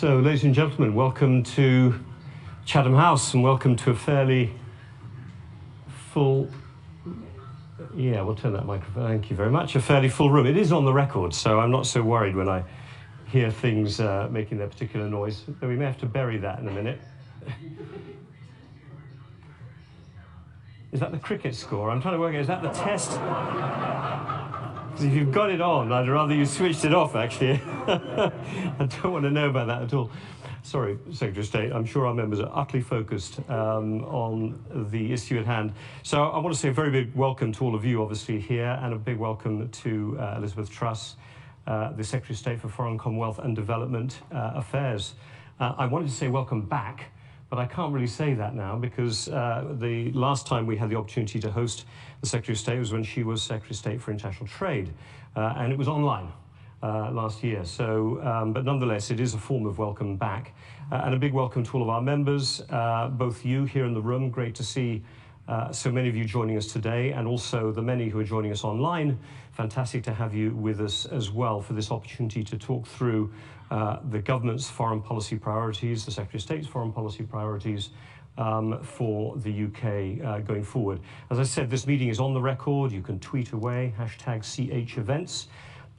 So, ladies and gentlemen, welcome to Chatham House and welcome to a fairly full, yeah, we'll turn that microphone, thank you very much, a fairly full room. It is on the record, so I'm not so worried when I hear things making their particular noise, though we may have to bury that in a minute. Is that the cricket score? I'm trying to work out, is that the test? If you've got it on, I'd rather you switched it off, actually. I don't want to know about that at all. Sorry, Secretary of State, I'm sure our members are utterly focused on the issue at hand. So I want to say a very big welcome to all of you, obviously, here, and a big welcome to Elizabeth Truss, the Secretary of State for Foreign, Commonwealth and Development Affairs. I wanted to say welcome back, but I can't really say that now because the last time we had the opportunity to host the Secretary of State was when she was Secretary of State for International Trade, and it was online last year. So, but nonetheless, it is a form of welcome back. And a big welcome to all of our members, both you here in the room, great to see so many of you joining us today, and also the many who are joining us online. Fantastic to have you with us as well for this opportunity to talk through the government's foreign policy priorities, the Secretary of State's foreign policy priorities for the UK going forward. As I said, this meeting is on the record. You can tweet away, #CHEvents.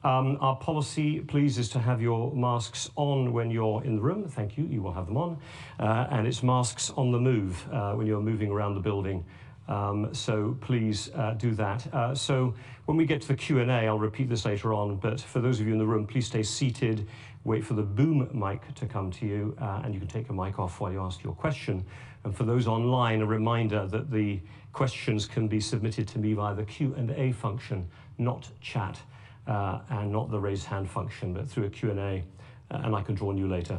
Our policy, please, is to have your masks on when you're in the room. Thank you, you will have them on. And it's masks on the move when you're moving around the building. So please do that. So when we get to the Q&A, I'll repeat this later on, but for those of you in the room, please stay seated, wait for the boom mic to come to you, and you can take your mic off while you ask your question. And for those online, a reminder that the questions can be submitted to me via the Q&A function, not chat, and not the raise hand function, but through a Q&A, and I can draw on you later.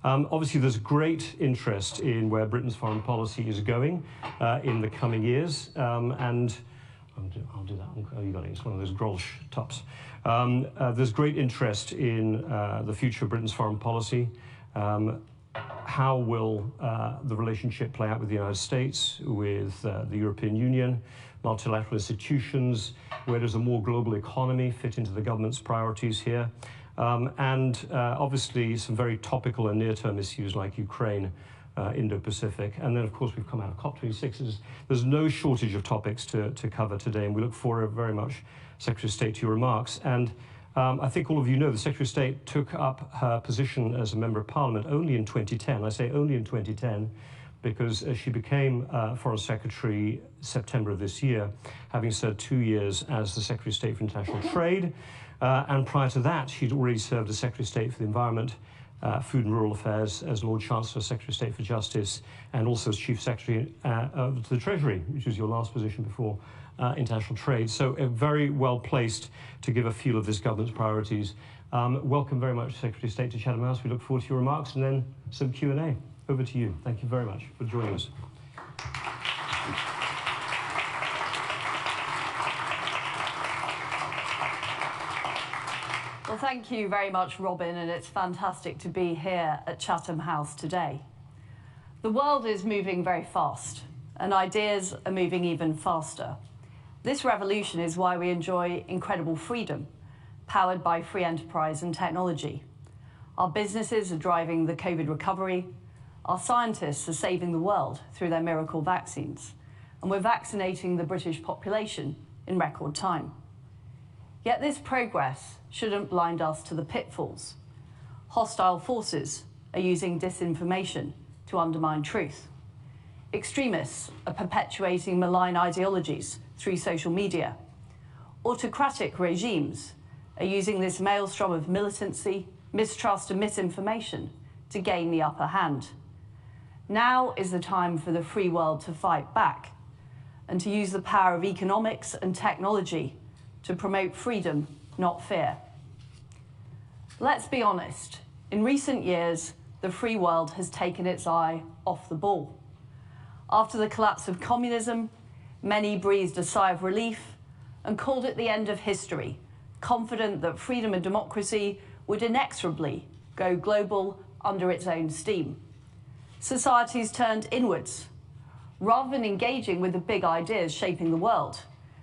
Obviously, there's great interest in where Britain's foreign policy is going in the coming years, and I'll do that. Oh, you got it. It's one of those Grolsch tops. There's great interest in the future of Britain's foreign policy. How will the relationship play out with the United States, with the European Union, multilateral institutions? Where does a more global economy fit into the government's priorities here? And obviously some very topical and near-term issues like Ukraine, Indo-Pacific. And then, of course, we've come out of COP26. There's no shortage of topics to cover today, and we look forward very much, Secretary of State, to your remarks. And I think all of you know the Secretary of State took up her position as a Member of Parliament only in 2010. I say only in 2010 because she became Foreign Secretary September of this year, having served 2 years as the Secretary of State for International Trade. And prior to that, she'd already served as Secretary of State for the Environment, Food and Rural Affairs, as Lord Chancellor, Secretary of State for Justice, and also as Chief Secretary of the Treasury, which was your last position before international trade. So very well placed to give a feel of this government's priorities. Welcome very much, Secretary of State, to Chatham House. We look forward to your remarks and then some Q&A. Over to you. Thank you very much for joining us. Well, thank you very much, Robin, and it's fantastic to be here at Chatham House today. The world is moving very fast, and ideas are moving even faster. This revolution is why we enjoy incredible freedom, powered by free enterprise and technology. Our businesses are driving the COVID recovery. Our scientists are saving the world through their miracle vaccines, and we're vaccinating the British population in record time. Yet this progress shouldn't blind us to the pitfalls. Hostile forces are using disinformation to undermine truth. Extremists are perpetuating malign ideologies through social media. Autocratic regimes are using this maelstrom of militancy, mistrust and misinformation to gain the upper hand. Now is the time for the free world to fight back and to use the power of economics and technology to promote freedom, not fear. Let's be honest. In recent years, the free world has taken its eye off the ball. After the collapse of communism, many breathed a sigh of relief and called it the end of history, confident that freedom and democracy would inexorably go global under its own steam. Societies turned inwards. Rather than engaging with the big ideas shaping the world,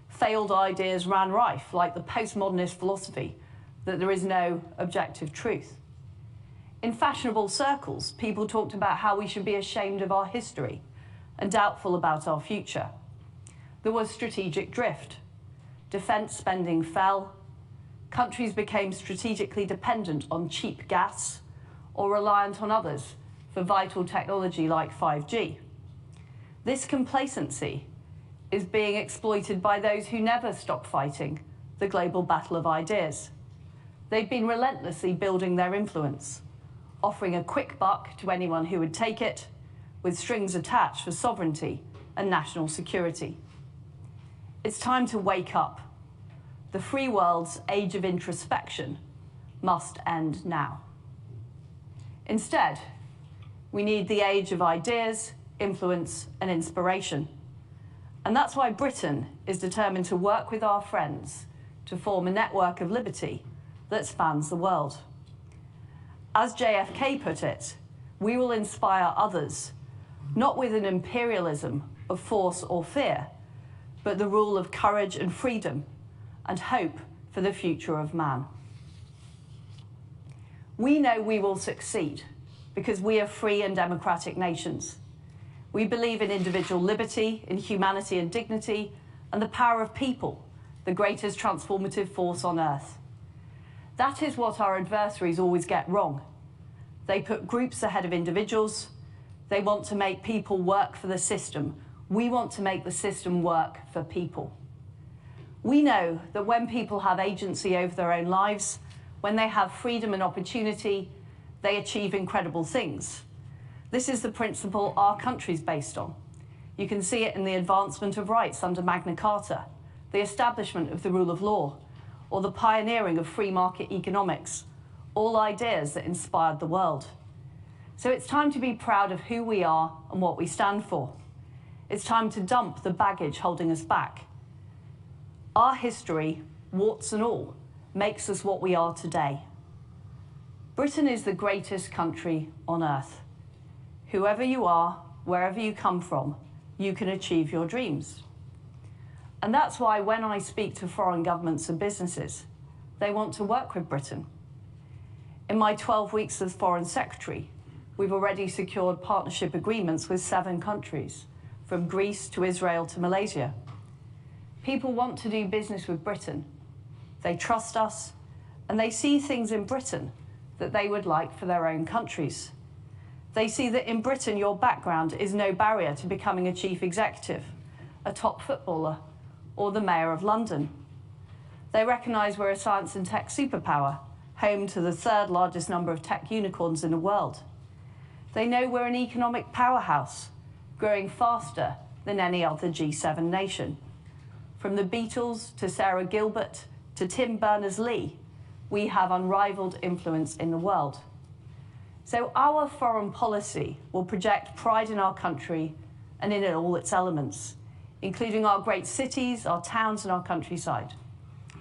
failed ideas ran rife, like the postmodernist philosophy that there is no objective truth. In fashionable circles, people talked about how we should be ashamed of our history and doubtful about our future. There was strategic drift. Defence spending fell. Countries became strategically dependent on cheap gas or reliant on others for vital technology like 5G. This complacency is being exploited by those who never stop fighting the global battle of ideas. They've been relentlessly building their influence, offering a quick buck to anyone who would take it, with strings attached for sovereignty and national security. It's time to wake up. The free world's age of introspection must end now. Instead, we need the age of ideas, influence, and inspiration. And that's why Britain is determined to work with our friends to form a network of liberty that spans the world. As JFK put it, we will inspire others, not with an imperialism of force or fear, but the rule of courage and freedom and hope for the future of man. We know we will succeed because we are free and democratic nations. We believe in individual liberty, in humanity and dignity, and the power of people, the greatest transformative force on earth. That is what our adversaries always get wrong. They put groups ahead of individuals. They want to make people work for the system. We want to make the system work for people. We know that when people have agency over their own lives, when they have freedom and opportunity, they achieve incredible things. This is the principle our country is based on. You can see it in the advancement of rights under Magna Carta, the establishment of the rule of law, or the pioneering of free market economics, all ideas that inspired the world. So it's time to be proud of who we are and what we stand for. It's time to dump the baggage holding us back. Our history, warts and all, makes us what we are today. Britain is the greatest country on earth. Whoever you are, wherever you come from, you can achieve your dreams. And that's why when I speak to foreign governments and businesses, they want to work with Britain. In my 12 weeks as Foreign Secretary, we've already secured partnership agreements with 7 countries, from Greece to Israel to Malaysia. People want to do business with Britain. They trust us, and they see things in Britain that they would like for their own countries. They see that in Britain, your background is no barrier to becoming a chief executive, a top footballer, or the mayor of London. They recognise we're a science and tech superpower, home to the 3rd largest number of tech unicorns in the world. They know we're an economic powerhouse, growing faster than any other G7 nation. From the Beatles to Sarah Gilbert to Tim Berners-Lee, we have unrivaled influence in the world. So our foreign policy will project pride in our country and in all its elements, including our great cities, our towns, and our countryside.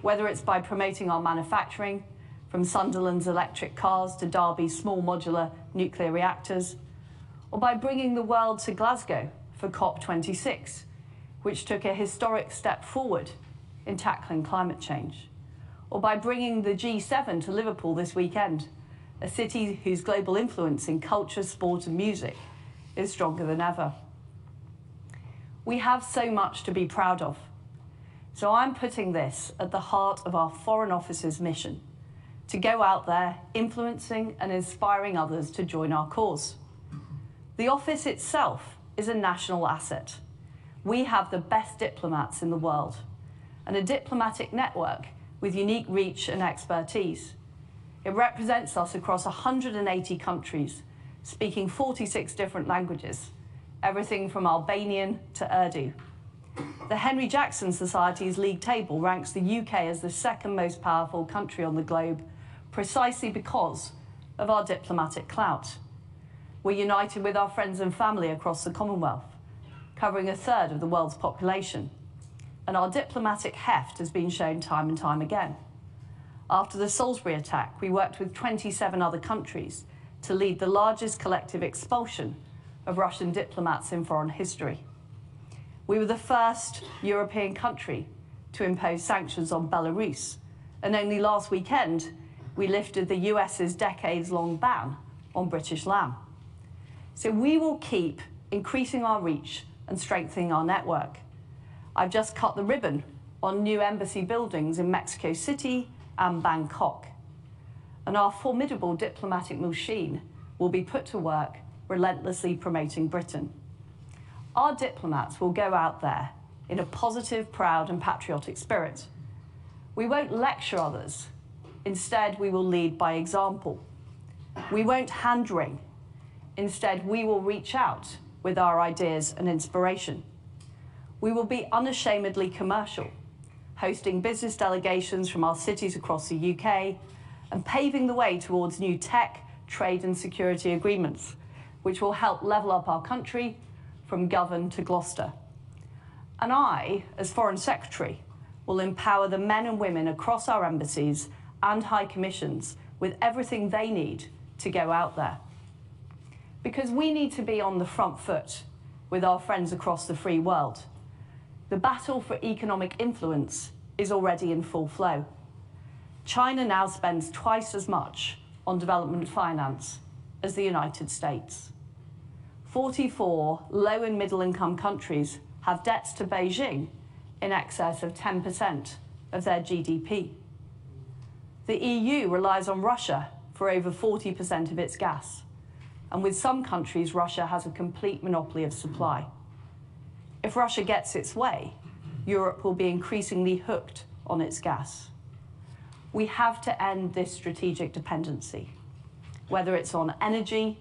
Whether it's by promoting our manufacturing, from Sunderland's electric cars to Derby's small modular nuclear reactors, or by bringing the world to Glasgow for COP26, which took a historic step forward in tackling climate change, or by bringing the G7 to Liverpool this weekend, a city whose global influence in culture, sport, and music is stronger than ever. We have so much to be proud of. So I'm putting this at the heart of our Foreign Office's mission, to go out there influencing and inspiring others to join our cause. The office itself is a national asset. We have the best diplomats in the world and a diplomatic network with unique reach and expertise. It represents us across 180 countries, speaking 46 different languages, everything from Albanian to Urdu. The Henry Jackson Society's league table ranks the UK as the 2nd most powerful country on the globe, precisely because of our diplomatic clout. We're united with our friends and family across the Commonwealth, covering 1/3 of the world's population, and our diplomatic heft has been shown time and time again. After the Salisbury attack, we worked with 27 other countries to lead the largest collective expulsion of Russian diplomats in foreign history. We were the first European country to impose sanctions on Belarus, and only last weekend, we lifted the US's decades-long ban on British land. So we will keep increasing our reach and strengthening our network. I've just cut the ribbon on new embassy buildings in Mexico City and Bangkok. And our formidable diplomatic machine will be put to work relentlessly promoting Britain. Our diplomats will go out there in a positive, proud and patriotic spirit. We won't lecture others. Instead, we will lead by example. We won't hand-wring. Instead, we will reach out with our ideas and inspiration. We will be unashamedly commercial, hosting business delegations from our cities across the UK and paving the way towards new tech, trade and security agreements, which will help level up our country from Govan to Gloucester. And I, as Foreign Secretary, will empower the men and women across our embassies and high commissions with everything they need to go out there. Because we need to be on the front foot with our friends across the free world. The battle for economic influence is already in full flow. China now spends twice as much on development finance as the United States. 44 low and middle income countries have debts to Beijing in excess of 10% of their GDP. The EU relies on Russia for over 40% of its gas. And with some countries, Russia has a complete monopoly of supply. If Russia gets its way, Europe will be increasingly hooked on its gas. We have to end this strategic dependency. Whether it's on energy,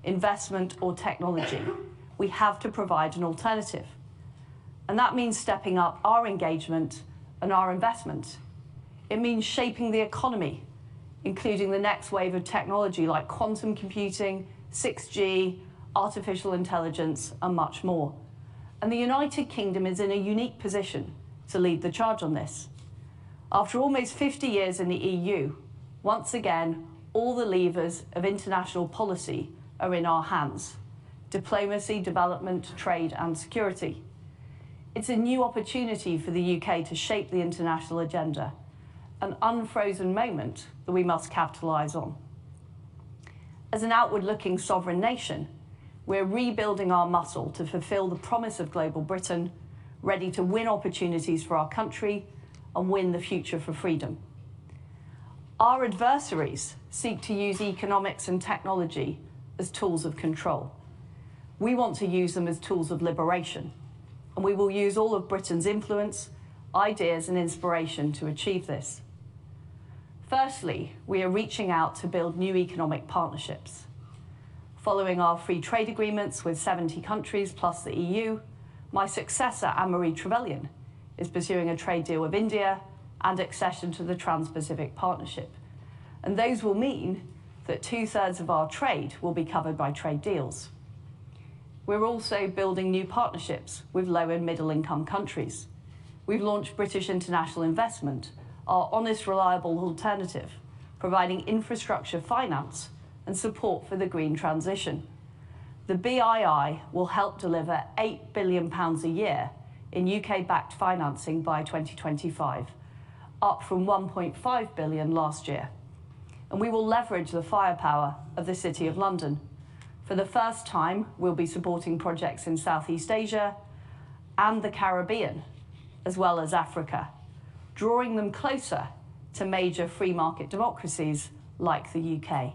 investment, or technology, we have to provide an alternative. And that means stepping up our engagement and our investment. It means shaping the economy, including the next wave of technology like quantum computing, 6G, artificial intelligence, and much more. And the United Kingdom is in a unique position to lead the charge on this. After almost 50 years in the EU, once again, all the levers of international policy are in our hands: diplomacy, development, trade, and security. It's a new opportunity for the UK to shape the international agenda, an unfrozen moment that we must capitalise on. As an outward-looking sovereign nation, we're rebuilding our muscle to fulfil the promise of global Britain, ready to win opportunities for our country and win the future for freedom. Our adversaries seek to use economics and technology as tools of control. We want to use them as tools of liberation, and we will use all of Britain's influence, ideas and inspiration to achieve this. Firstly, we are reaching out to build new economic partnerships. Following our free trade agreements with 70 countries plus the EU, my successor, Anne-Marie Trevelyan, is pursuing a trade deal with India and accession to the Trans-Pacific Partnership. And those will mean that 2/3 of our trade will be covered by trade deals. We're also building new partnerships with low and middle income countries. We've launched British International Investment, our honest, reliable alternative, providing infrastructure finance and support for the green transition. The BII will help deliver £8 billion a year in UK-backed financing by 2025, up from £1.5 billion last year. And we will leverage the firepower of the City of London. For the first time, we'll be supporting projects in Southeast Asia and the Caribbean, as well as Africa, drawing them closer to major free market democracies like the UK.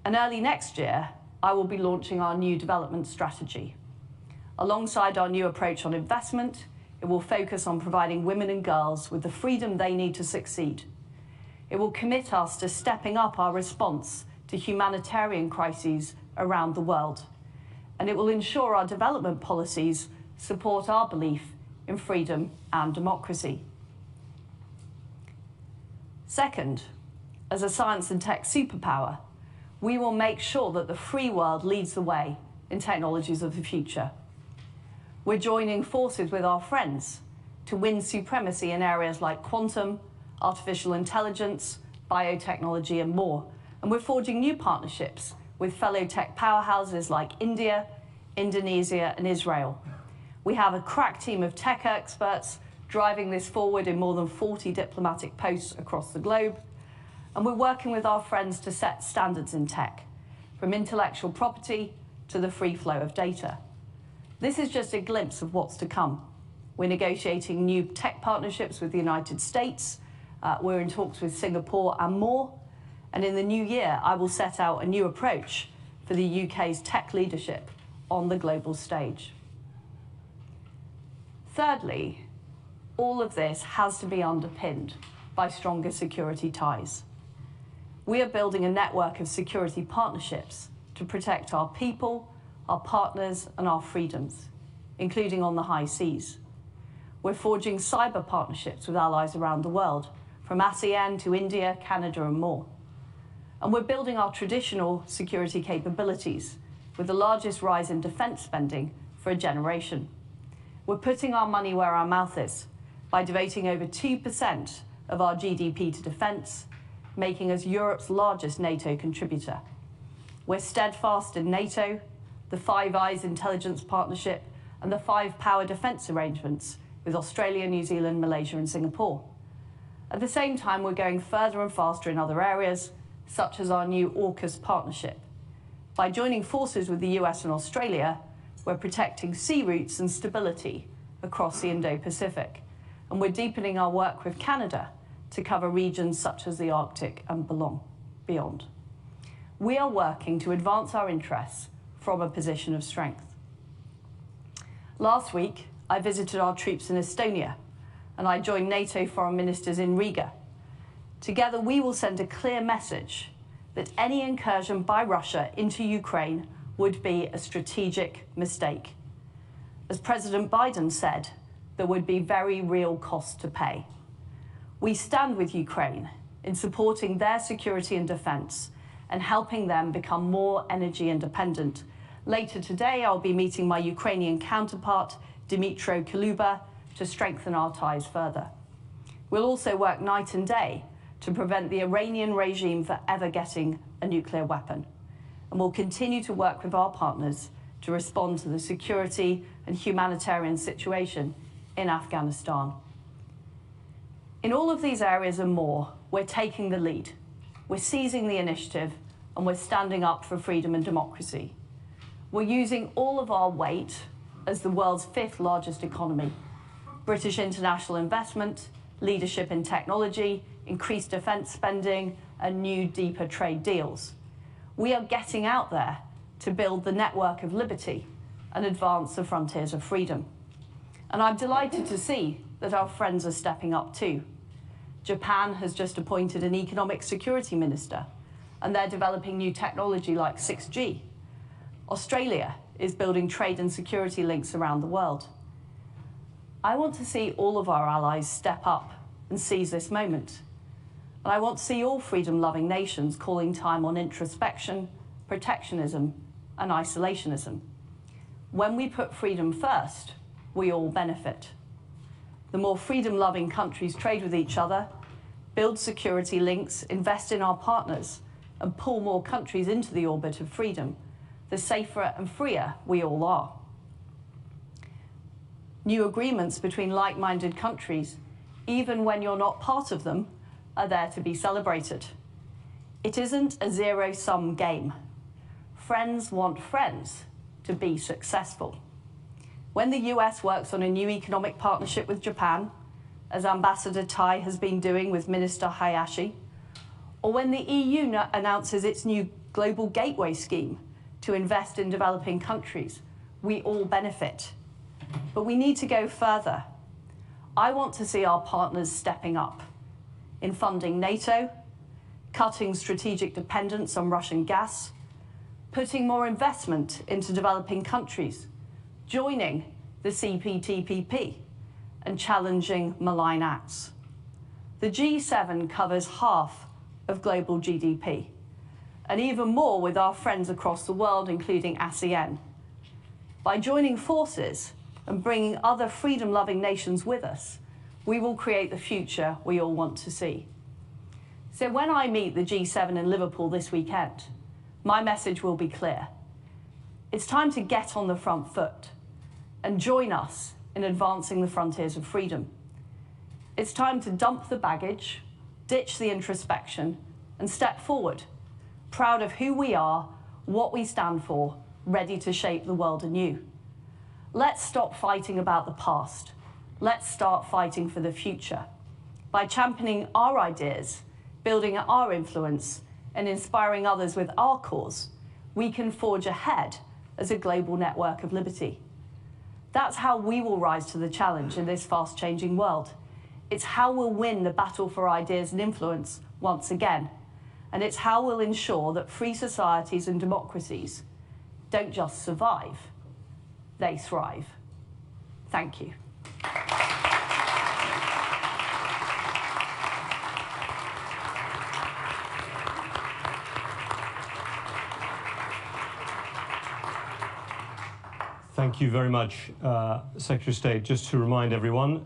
And early next year, I will be launching our new development strategy. Alongside our new approach on investment, it will focus on providing women and girls with the freedom they need to succeed. It will commit us to stepping up our response to humanitarian crises around the world. And it will ensure our development policies support our belief in freedom and democracy. Second, as a science and tech superpower, we will make sure that the free world leads the way in technologies of the future. We're joining forces with our friends to win supremacy in areas like quantum, artificial intelligence, biotechnology, and more. And we're forging new partnerships with fellow tech powerhouses like India, Indonesia, and Israel. We have a crack team of tech experts driving this forward in more than 40 diplomatic posts across the globe. And we're working with our friends to set standards in tech, from intellectual property to the free flow of data. This is just a glimpse of what's to come. We're negotiating new tech partnerships with the United States. We're in talks with Singapore and more. And in the new year, I will set out a new approach for the UK's tech leadership on the global stage. Thirdly, all of this has to be underpinned by stronger security ties. We are building a network of security partnerships to protect our people, our partners, and our freedoms, including on the high seas. We're forging cyber partnerships with allies around the world, from ASEAN to India, Canada, and more. And we're building our traditional security capabilities with the largest rise in defence spending for a generation. We're putting our money where our mouth is by devoting over 2% of our GDP to defence, making us Europe's largest NATO contributor. We're steadfast in NATO, the Five Eyes intelligence partnership, and the Five Power defence arrangements with Australia, New Zealand, Malaysia, and Singapore. At the same time, we're going further and faster in other areas, such as our new AUKUS partnership. By joining forces with the US and Australia, we're protecting sea routes and stability across the Indo-Pacific. And we're deepening our work with Canada to cover regions such as the Arctic and beyond. We are working to advance our interests from a position of strength. Last week, I visited our troops in Estonia, and I joined NATO foreign ministers in Riga. Together, we will send a clear message that any incursion by Russia into Ukraine would be a strategic mistake. As President Biden said, there would be very real costs to pay. We stand with Ukraine in supporting their security and defence and helping them become more energy independent. Later today, I'll be meeting my Ukrainian counterpart, Dmytro Kuleba, to strengthen our ties further. We'll also work night and day to prevent the Iranian regime from ever getting a nuclear weapon. And we'll continue to work with our partners to respond to the security and humanitarian situation in Afghanistan. In all of these areas and more, we're taking the lead. We're seizing the initiative, and we're standing up for freedom and democracy. We're using all of our weight as the world's 5th largest economy. British international investment, leadership in technology, increased defence spending, and new, deeper trade deals. We are getting out there to build the network of liberty and advance the frontiers of freedom. And I'm delighted to see that our friends are stepping up too. Japan has just appointed an economic security minister, and they're developing new technology like 6G. Australia is building trade and security links around the world. I want to see all of our allies step up and seize this moment. And I want to see all freedom-loving nations calling time on introspection, protectionism, and isolationism. When we put freedom first, we all benefit. The more freedom-loving countries trade with each other, build security links, invest in our partners, and pull more countries into the orbit of freedom, the safer and freer we all are. New agreements between like-minded countries, even when you're not part of them, are there to be celebrated. It isn't a zero-sum game. Friends want friends to be successful. When the US works on a new economic partnership with Japan, as Ambassador Tai has been doing with Minister Hayashi, or when the EU announces its new global gateway scheme to invest in developing countries, we all benefit. But we need to go further. I want to see our partners stepping up in funding NATO, cutting strategic dependence on Russian gas, putting more investment into developing countries, joining the CPTPP, and challenging malign acts. The G7 covers half of global GDP, and even more with our friends across the world, including ASEAN. By joining forces and bringing other freedom-loving nations with us, we will create the future we all want to see. So when I meet the G7 in Liverpool this weekend, my message will be clear. It's time to get on the front foot and join us in advancing the frontiers of freedom. It's time to dump the baggage, ditch the introspection, and step forward, proud of who we are, what we stand for, ready to shape the world anew. Let's stop fighting about the past. Let's start fighting for the future. By championing our ideas, building our influence, and inspiring others with our cause, we can forge ahead as a global network of liberty. That's how we will rise to the challenge in this fast-changing world. It's how we'll win the battle for ideas and influence once again. And it's how we'll ensure that free societies and democracies don't just survive, they thrive. Thank you. Thank you very much, Secretary of State. Just to remind everyone,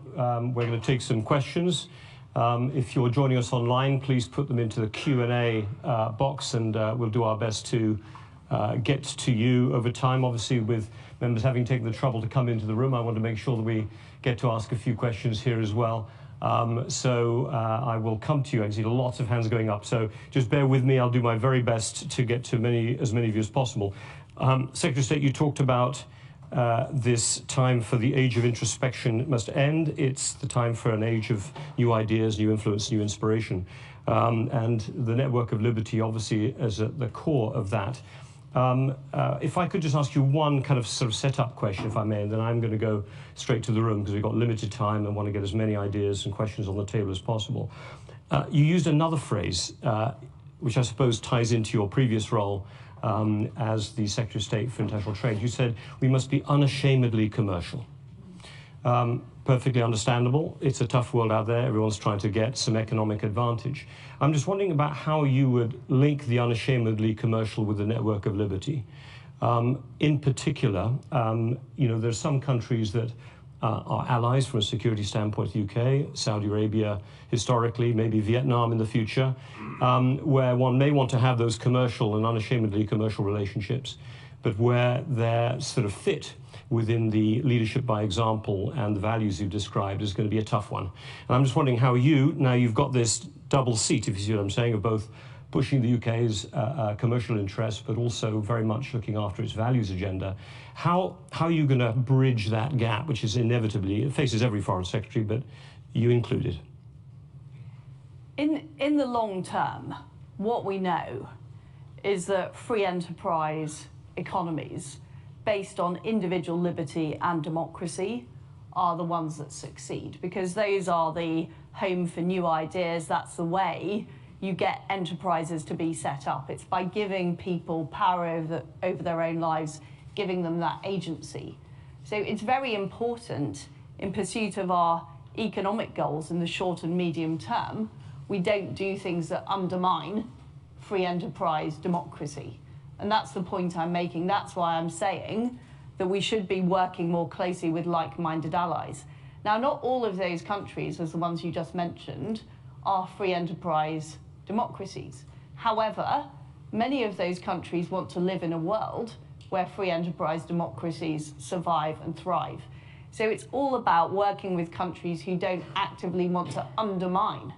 we're going to take some questions. If you're joining us online, please put them into the Q&A box, and we'll do our best to get to you over time. Obviously, with members having taken the trouble to come into the room, I want to make sure that we get to ask a few questions here as well. I will come to you. I can see lots of hands going up, so just bear with me. I'll do my very best to get to as many of you as possible. Secretary of State, you talked about this time for the age of introspection must end. It's the time for an age of new ideas, new influence, new inspiration. And the network of liberty obviously is at the core of that. If I could just ask you one kind of sort of setup question, if I may, and then I'm going to go straight to the room because we've got limited time and want to get as many ideas and questions on the table as possible. You used another phrase, which I suppose ties into your previous role as the Secretary of State for International Trade. You said we must be unashamedly commercial. Perfectly understandable. It's a tough world out there. Everyone's trying to get some economic advantage. I'm just wondering about how you would link the unashamedly commercial with the network of liberty. In particular, you know, there's some countries that are allies from a security standpoint, the UK, Saudi Arabia historically, maybe Vietnam in the future, where one may want to have those commercial and unashamedly commercial relationships, but where they're sort of fit within the leadership by example and the values you've described is going to be a tough one. And I'm just wondering how you, now you've got this double seat, if you see what I'm saying, of both pushing the UK's commercial interests, but also very much looking after its values agenda. How are you going to bridge that gap, which is inevitably, it faces every foreign secretary, but you included? In the long term, what we know is that free enterprise economies based on individual liberty and democracy are the ones that succeed, because those are the home for new ideas. That's the way you get enterprises to be set up. It's by giving people power over their own lives, giving them that agency. So it's very important in pursuit of our economic goals in the short and medium term, we don't do things that undermine free enterprise democracy. And that's the point I'm making. That's why I'm saying that we should be working more closely with like-minded allies. Now, not all of those countries, as the ones you just mentioned, are free enterprise democracies. However, many of those countries want to live in a world where free enterprise democracies survive and thrive. So it's all about working with countries who don't actively want to undermine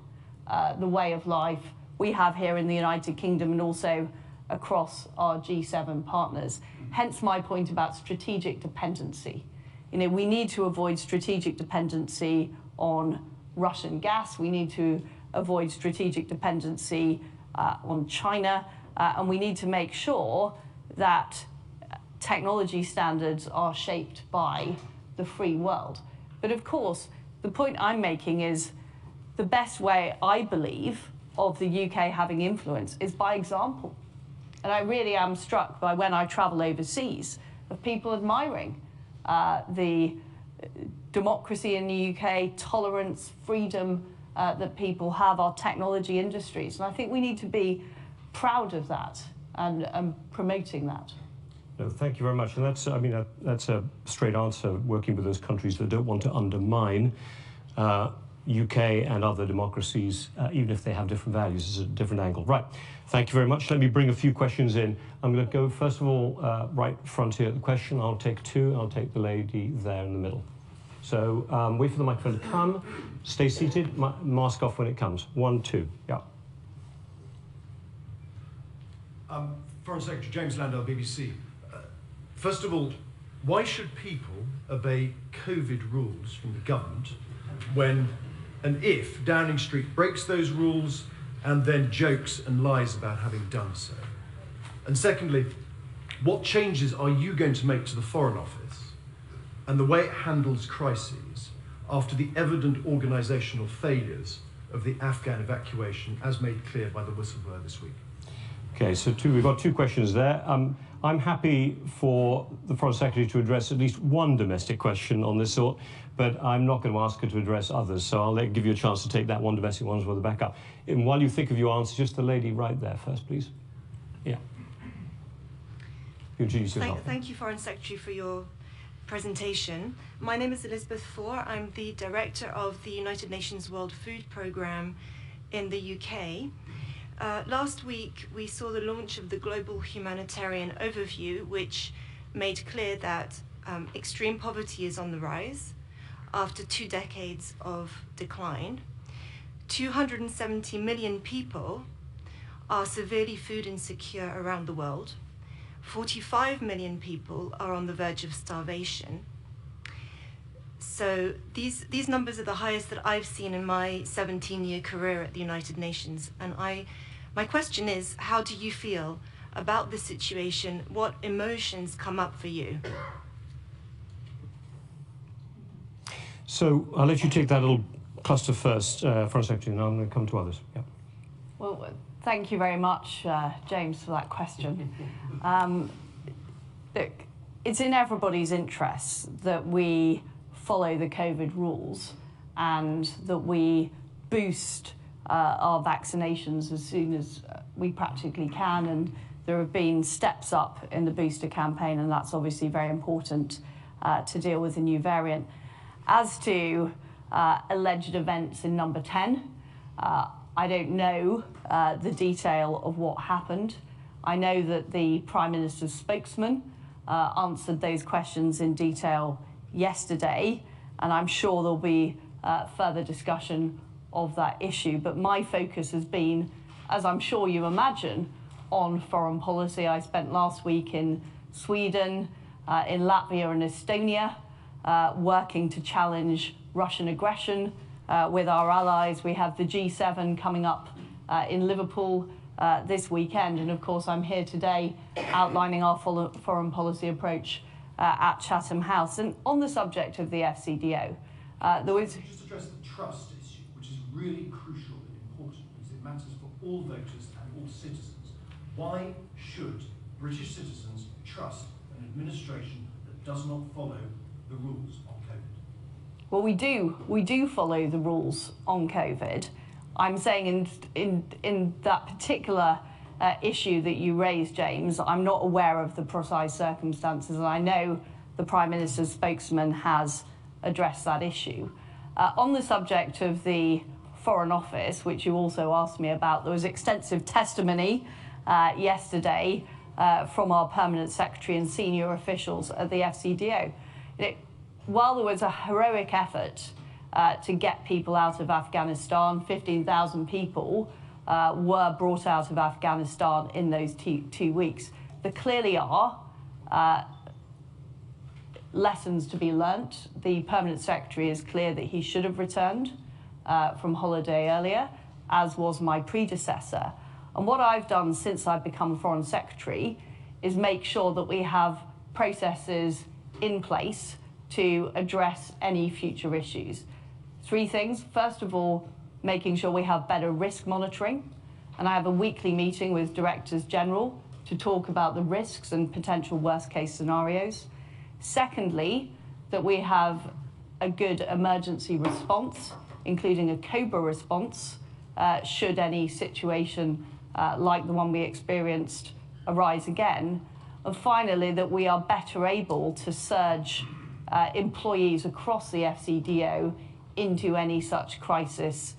the way of life we have here in the United Kingdom and also across our G7 partners. Hence my point about strategic dependency. You know, we need to avoid strategic dependency on Russian gas. We need to avoid strategic dependency on China. And we need to make sure that technology standards are shaped by the free world. But of course, the point I'm making is the best way, I believe, of the UK having influence is by example. And I really am struck by when I travel overseas of people admiring the democracy in the UK, tolerance, freedom that people have, our technology industries. And I think we need to be proud of that and promoting that. No, thank you very much. And that's, I mean, that's a straight answer, working with those countries that don't want to undermine UK and other democracies, even if they have different values. It's a different angle. Right. Thank you very much. Let me bring a few questions in. I'm going to go, first of all, right front here at the question. I'll take two. I'll take the lady there in the middle. So wait for the microphone to come. Stay seated. Mask off when it comes. 1, 2. Yeah. Foreign Secretary James Landale, BBC. First of all, why should people obey COVID rules from the government when and if Downing Street breaks those rules and then jokes and lies about having done so? And secondly, what changes are you going to make to the Foreign Office and the way it handles crises after the evident organisational failures of the Afghan evacuation, as made clear by the whistleblower this week? Okay, so we've got two questions there. I'm happy for the Foreign Secretary to address at least one domestic question on this sort, but I'm not going to ask her to address others, so I'll give you a chance to take that one domestic one as well, the backup. And while you think of your answer, just the lady right there first, please. Yeah. Introduce yourself. Thank you, Foreign Secretary, for your presentation. My name is Elizabeth Four. I'm the Director of the United Nations World Food Programme in the UK. Last week, we saw the launch of the Global Humanitarian Overview, which made clear that extreme poverty is on the rise after 2 decades of decline. 270 million people are severely food insecure around the world. 45 million people are on the verge of starvation. So these numbers are the highest that I've seen in my 17-year career at the United Nations. And my question is, how do you feel about this situation? What emotions come up for you? So I'll let you take that little cluster first, Foreign Secretary, and I'm going to come to others. Yeah. Well, thank you very much, James, for that question. Look, it's in everybody's interest that we follow the COVID rules and that we boost our vaccinations as soon as we practically can, and there have been steps up in the booster campaign, and that's obviously very important to deal with the new variant. As to alleged events in number 10, I don't know the detail of what happened. I know that the Prime Minister's spokesman answered those questions in detail yesterday, and I'm sure there'll be further discussion of that issue. But my focus has been, as I'm sure you imagine, on foreign policy. I spent last week in Sweden, in Latvia and Estonia, working to challenge Russian aggression with our allies. We have the G7 coming up in Liverpool this weekend, and of course I'm here today outlining our foreign policy approach at Chatham House. And on the subject of the FCDO, there was... Just address the trust issue, which is really crucial and important because it matters for all voters and all citizens. Why should British citizens trust an administration that does not follow the rules on COVID? Well, we do follow the rules on COVID. I'm saying in that particular issue that you raised, James, I'm not aware of the precise circumstances, and I know the Prime Minister's spokesman has addressed that issue. On the subject of the Foreign Office, which you also asked me about, there was extensive testimony yesterday from our Permanent Secretary and senior officials at the FCDO. While there was a heroic effort to get people out of Afghanistan, 15,000 people were brought out of Afghanistan in those two weeks. There clearly are lessons to be learnt. The Permanent Secretary is clear that he should have returned from holiday earlier, as was my predecessor. And what I've done since I've become Foreign Secretary is make sure that we have processes in place to address any future issues. 3 things. First of all, making sure we have better risk monitoring. And I have a weekly meeting with Directors General to talk about the risks and potential worst-case scenarios. Secondly, that we have a good emergency response, including a COBRA response, should any situation like the one we experienced arise again. And finally, that we are better able to surge employees across the FCDO into any such crisis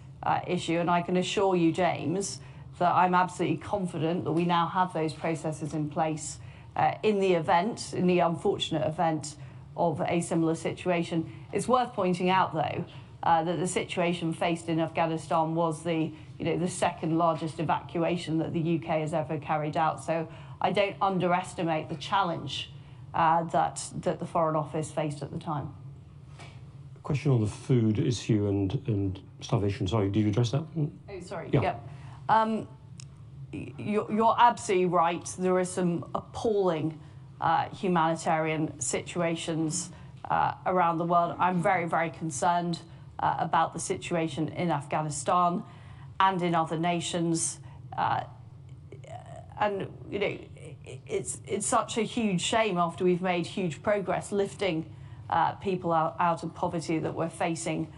issue. And I can assure you, James, that I'm absolutely confident that we now have those processes in place in the unfortunate event of a similar situation. It's worth pointing out, though, that the situation faced in Afghanistan was the second largest evacuation that the UK has ever carried out. So I don't underestimate the challenge that the Foreign Office faced at the time. Question on the food issue and starvation. Sorry, did you address that? Oh, sorry. Yeah. You're absolutely right. There are some appalling humanitarian situations around the world. I'm very, very concerned about the situation in Afghanistan and in other nations. And you know, it's such a huge shame after we've made huge progress lifting people out of poverty that we're facing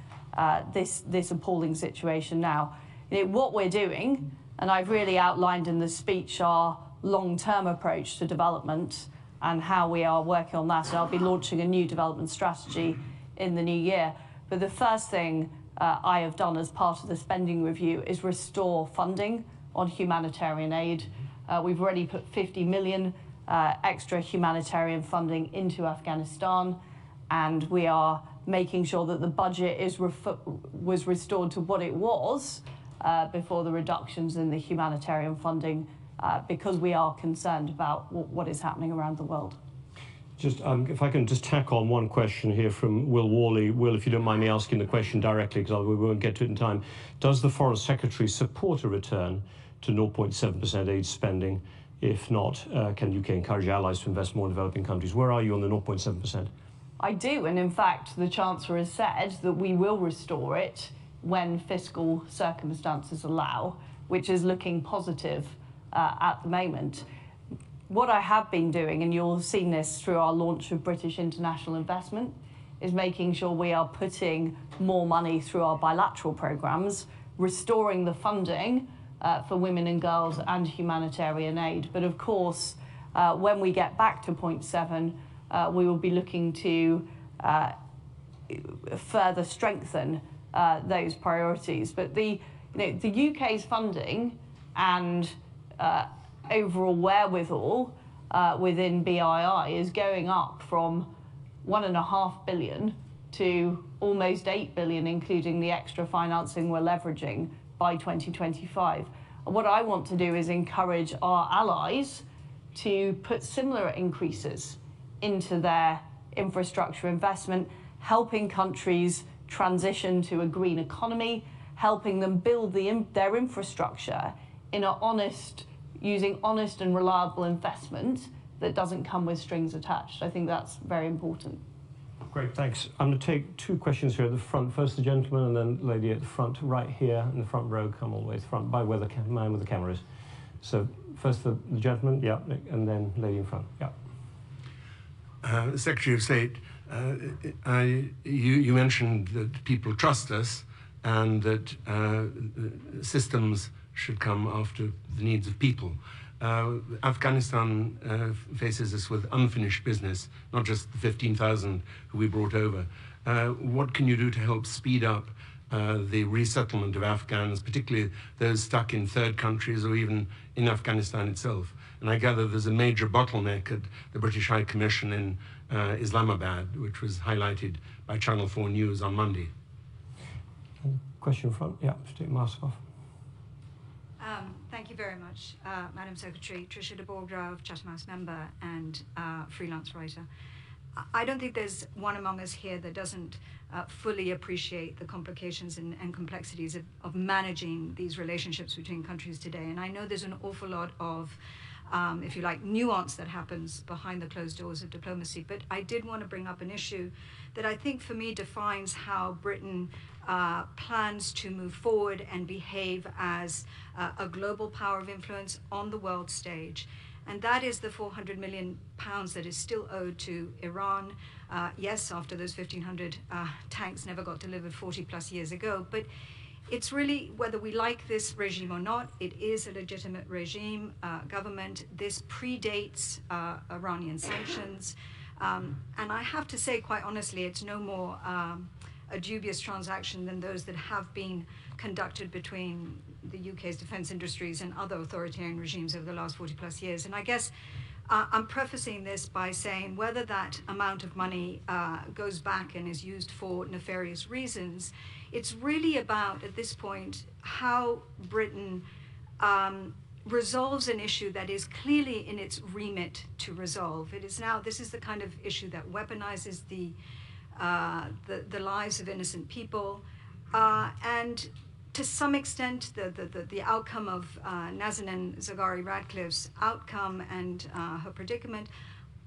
this appalling situation now. You know, what we're doing, and I've really outlined in the speech our long-term approach to development and how we are working on that. And I'll be launching a new development strategy in the new year. But the first thing I have done as part of the spending review is restore funding on humanitarian aid. We've already put 50 million extra humanitarian funding into Afghanistan, and we are making sure that the budget was restored to what it was before the reductions in the humanitarian funding, because we are concerned about what is happening around the world. Just if I can just tack on one question here from Will Worley. Will, if you don't mind me asking the question directly, because we won't get to it in time. Does the Foreign Secretary support a return to 0.7% aid spending? If not, can UK encourage allies to invest more in developing countries? Where are you on the 0.7%? I do, and in fact, the Chancellor has said that we will restore it when fiscal circumstances allow, which is looking positive at the moment. What I have been doing, and you'll have seen this through our launch of British international investment, is making sure we are putting more money through our bilateral programmes, restoring the funding for women and girls and humanitarian aid. But of course, when we get back to 0.7, we will be looking to further strengthen those priorities. But the UK's funding and overall wherewithal within BII is going up from £1.5 billion to almost £8 billion, including the extra financing we're leveraging by 2025. And what I want to do is encourage our allies to put similar increases into their infrastructure investment, helping countries transition to a green economy, helping them build their infrastructure in using honest and reliable investment that doesn't come with strings attached. I think that's very important. Great, thanks. I'm going to take two questions here at the front. First the gentleman, and then lady at the front, right here in the front row. Come all the way to the front, by where the man with the camera is. So first the gentleman, yeah, and then lady in front, yeah. Secretary of State, you mentioned that people trust us and that systems should come after the needs of people. Afghanistan faces us with unfinished business, not just the 15,000 who we brought over. What can you do to help speed up the resettlement of Afghans, particularly those stuck in third countries or even in Afghanistan itself? And I gather there's a major bottleneck at the British High Commission in Islamabad, which was highlighted by Channel 4 News on Monday. Question front, yeah, just take the mask off. Thank you very much, Madam Secretary. Tricia de Borgra, Chatham House member and freelance writer. I don't think there's one among us here that doesn't fully appreciate the complications and complexities of managing these relationships between countries today. And I know there's an awful lot of, if you like, nuance that happens behind the closed doors of diplomacy. But I did want to bring up an issue that I think for me defines how Britain plans to move forward and behave as a global power of influence on the world stage. And that is the £400 million that is still owed to Iran. Yes, after those 1,500 tanks never got delivered 40 plus years ago. But it's really, whether we like this regime or not, it is a legitimate regime, government. This predates Iranian sanctions. And I have to say, quite honestly, it's no more a dubious transaction than those that have been conducted between the UK's defence industries and other authoritarian regimes over the last 40 plus years. And I guess I'm prefacing this by saying whether that amount of money goes back and is used for nefarious reasons, it's really about, at this point, how Britain resolves an issue that is clearly in its remit to resolve. It is now, this is the kind of issue that weaponizes the lives of innocent people, and to some extent, the outcome of Nazanin Zaghari-Ratcliffe's outcome and her predicament,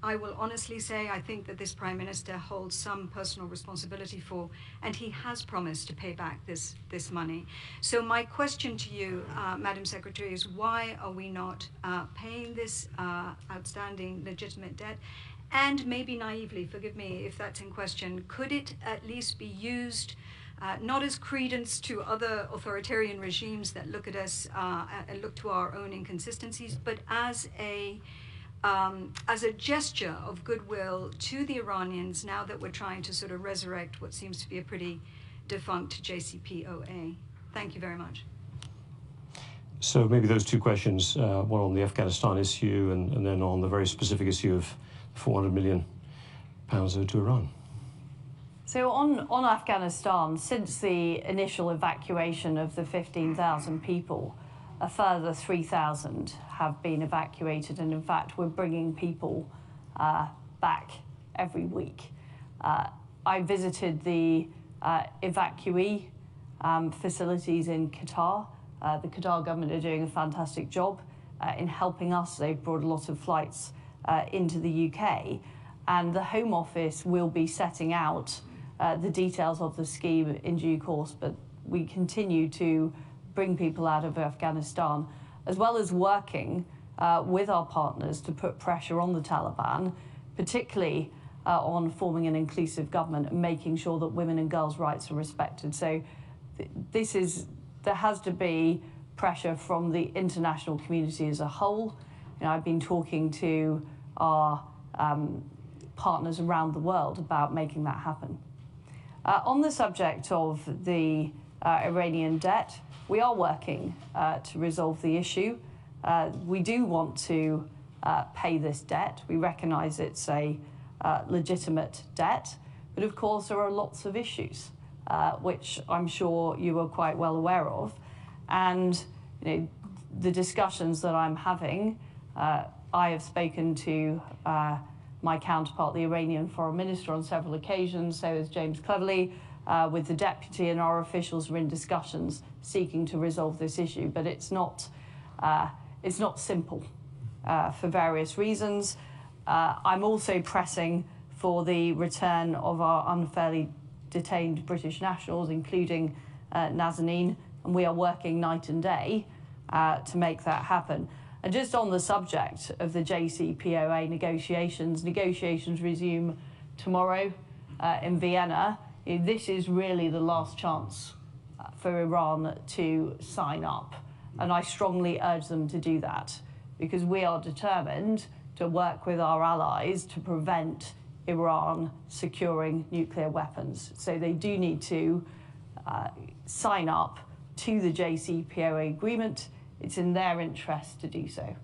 I will honestly say I think that this Prime Minister holds some personal responsibility for, and he has promised to pay back this money. So my question to you, Madam Secretary, is why are we not paying this outstanding legitimate debt? And maybe naively, forgive me if that's in question, could it at least be used not as credence to other authoritarian regimes that look at us and look to our own inconsistencies, but as a gesture of goodwill to the Iranians now that we're trying to sort of resurrect what seems to be a pretty defunct JCPOA? Thank you very much. So maybe those two questions, one on the Afghanistan issue and then on the very specific issue of £400 million owed to Iran. So on Afghanistan, since the initial evacuation of the 15,000 people, a further 3,000 have been evacuated, and in fact we're bringing people back every week. I visited the evacuee facilities in Qatar. The Qatar government are doing a fantastic job in helping us. They've brought a lot of flights into the UK, and the Home Office will be setting out the details of the scheme in due course, but we continue to bring people out of Afghanistan, as well as working with our partners to put pressure on the Taliban, particularly on forming an inclusive government and making sure that women and girls' rights are respected. So there has to be pressure from the international community as a whole. You know, I've been talking to our partners around the world about making that happen. On the subject of the Iranian debt, we are working to resolve the issue. We do want to pay this debt. We recognise it's a legitimate debt, but of course there are lots of issues, which I'm sure you are quite well aware of. And you know, the discussions that I'm having, I have spoken to my counterpart, the Iranian foreign minister, on several occasions, so has James Cleverly, with the deputy, and our officials are in discussions seeking to resolve this issue. But it's not simple for various reasons. I'm also pressing for the return of our unfairly detained British nationals, including Nazanin, and we are working night and day to make that happen. And just on the subject of the JCPOA negotiations resume tomorrow in Vienna. This is really the last chance for Iran to sign up, and I strongly urge them to do that, because we are determined to work with our allies to prevent Iran securing nuclear weapons. So they do need to sign up to the JCPOA agreement. It's in their interest to do so.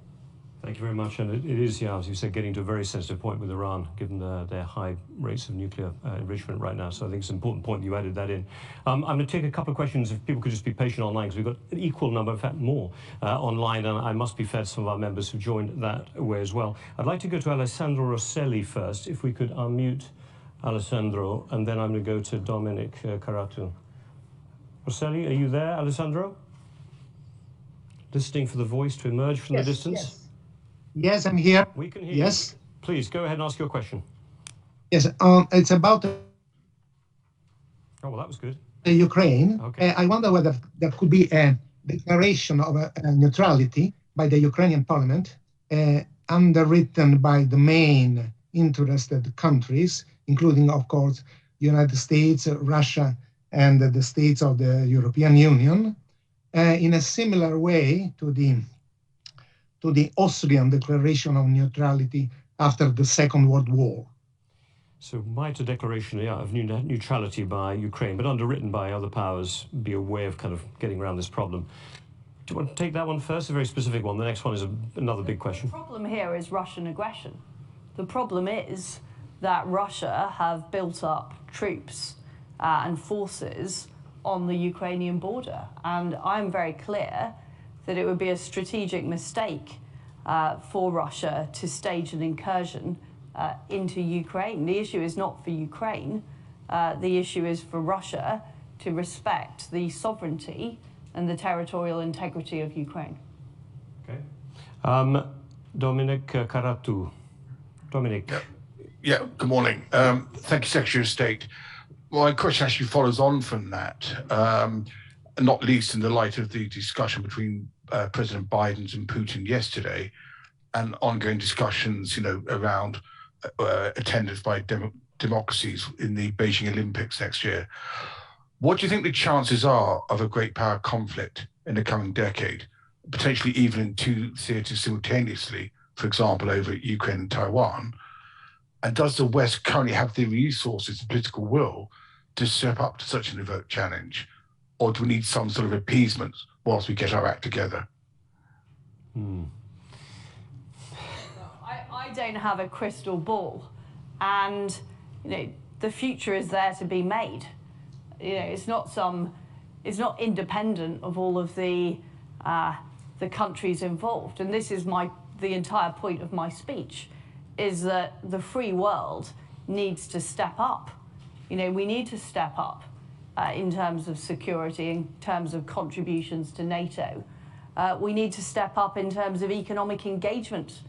Thank you very much. And it is, yeah, as you said, getting to a very sensitive point with Iran, given their high rates of nuclear enrichment right now. So I think it's an important point you added that in. I'm going to take a couple of questions, if people could just be patient online, because we've got an equal number, in fact more, online, and I must be fair to some of our members who've joined that way as well. I'd like to go to Alessandro Rosselli first, if we could unmute Alessandro, and then I'm going to go to Dominic Caratu. Rosselli, are you there, Alessandro? Listening for the voice to emerge from the distance? Yes, I'm here. We can hear you. Please, go ahead and ask your question. Yes, it's about Oh, well, that was good. Ukraine. Okay. I wonder whether there could be a declaration of neutrality by the Ukrainian parliament, underwritten by the main interested countries, including, of course, United States, Russia, and the states of the European Union, in a similar way to the Austrian Declaration of Neutrality after the Second World War. So might a declaration of neutrality by Ukraine, but underwritten by other powers, be a way of kind of getting around this problem? Do you want to take that one first, a very specific one? The next one is another big question. The problem here is Russian aggression. The problem is that Russia have built up troops and forces on the Ukrainian border. And I'm very clear that it would be a strategic mistake for Russia to stage an incursion into Ukraine. The issue is not for Ukraine. The issue is for Russia to respect the sovereignty and the territorial integrity of Ukraine. Okay. Dominic Karatu. Dominic. Yeah, good morning. Thank you, Secretary of State. Well, my question actually follows on from that, not least in the light of the discussion between President Biden and Putin yesterday, and ongoing discussions, around attendance by democracies in the Beijing Olympics next year. What do you think the chances are of a great power conflict in the coming decade, potentially even in two theaters simultaneously, for example, over Ukraine and Taiwan? And does the West currently have the resources and political will to step up to such an overt challenge? Or do we need some sort of appeasement whilst we get our act together? I don't have a crystal ball, and the future is there to be made. It's not independent of all of the countries involved, and this is the entire point of my speech, is that the free world needs to step up. We need to step up in terms of security, in terms of contributions to NATO. We need to step up in terms of economic engagement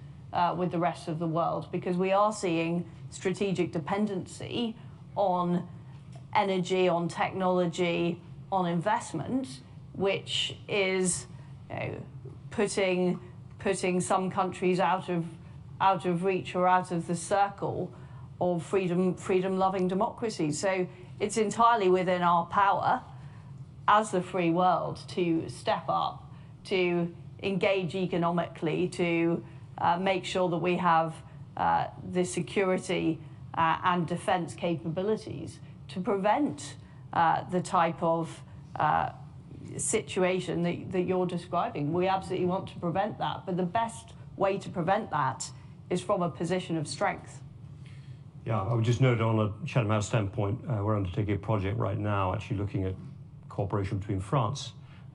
with the rest of the world, because we are seeing strategic dependency on energy, on technology, on investment, which is putting some countries out of reach or out of the circle of freedom-loving democracies. So it's entirely within our power as the free world to step up, to engage economically, to make sure that we have the security and defense capabilities to prevent the type of situation that you're describing. We absolutely want to prevent that, but the best way to prevent that is from a position of strength. Yeah, I would just note on a Chatham House standpoint, we're undertaking a project right now actually looking at cooperation between France